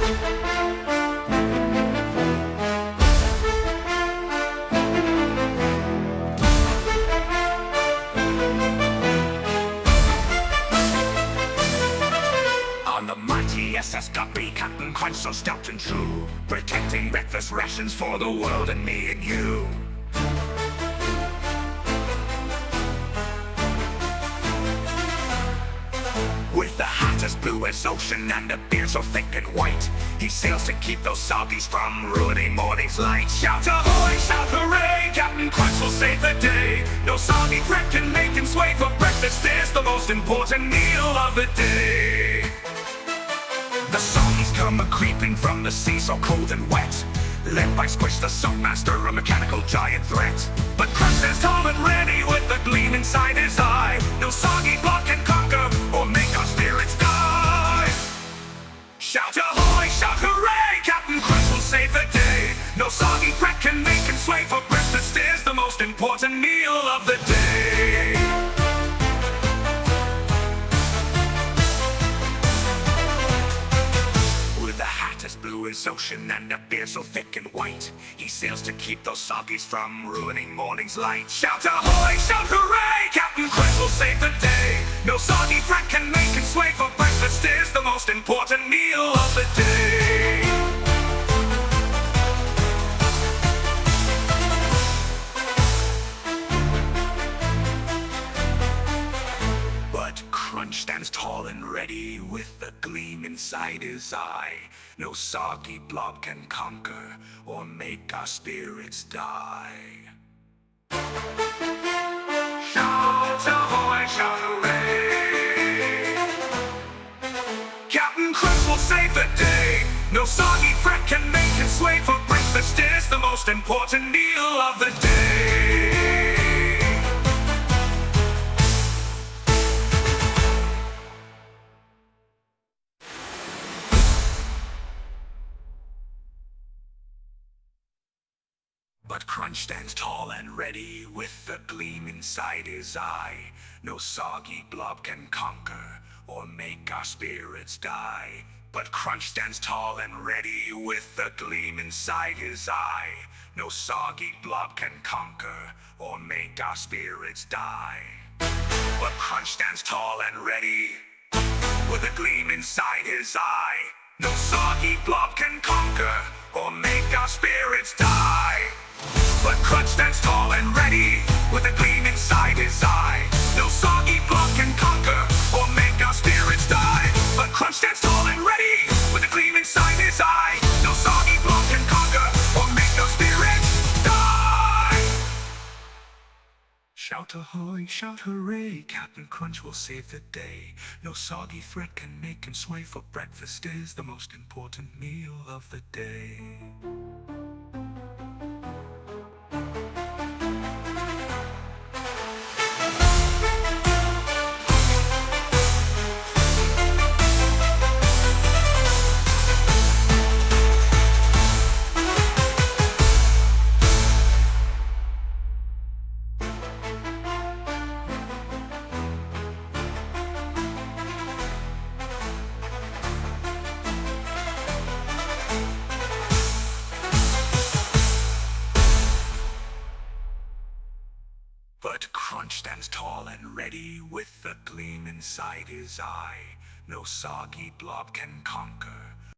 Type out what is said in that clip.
On the mighty SS Guppy, Captain Crunch so stout and true, protecting breakfast rations for the world and me and you. With the hat as blue as ocean and a beard so thick and white, he sails to keep those soggies from ruining morning's light. Shout ahoy, shout hooray, Captain Crunch will save the day. No soggy bread can make him sway, for breakfast is the most important meal of the day. The soggies come a-creeping from the sea so cold and wet, led by Squish the Soap Master, a mechanical giant threat. But Crunch stands tall and ready with a gleam inside his eye. No soggy block can conquer or make our spirits die. Shout ahoy, shout hooray, Captain Crunch will save the day. No soggy bread can make him sway, for breakfast is the most important meal of the day. As blue as ocean and a beard so thick and white, he sails to keep those soggies from ruining morning's light. Shout ahoy, shout hooray, Captain Crunch will save the day. No soggy bread can make him sway, for breakfast is the most important meal of the day. But Crunch stands tall and ready with a gleam inside his eye. No soggy blob can conquer or make our spirits die. Shout ahoy, shout hooray, Captain Crunch will save the day. No soggy bread can make him sway, for breakfast is the most important meal of the day. But Crunch stands tall and ready with a gleam inside his eye. No soggy blob can conquer or make our spirits die. But Crunch stands tall and ready with a gleam inside his eye. No soggy blob can conquer or make our spirits die. But Crunch stands tall and ready with a gleam inside his eye. No soggy blob can conquer or make our spirits die. But Crunch stands tall and ready with a gleam inside his eye. No soggy blob can conquer or make our spirits die. But Crunch stands tall and ready with a gleam inside his eye. No soggy blob can conquer or make our spirits die. Shout ahoy, shout hooray, Captain Crunch will save the day. No soggy thread can make him sway, for breakfast is the most important meal of the day. But Crunch stands tall and ready with a gleam inside his eye. No soggy blob can conquer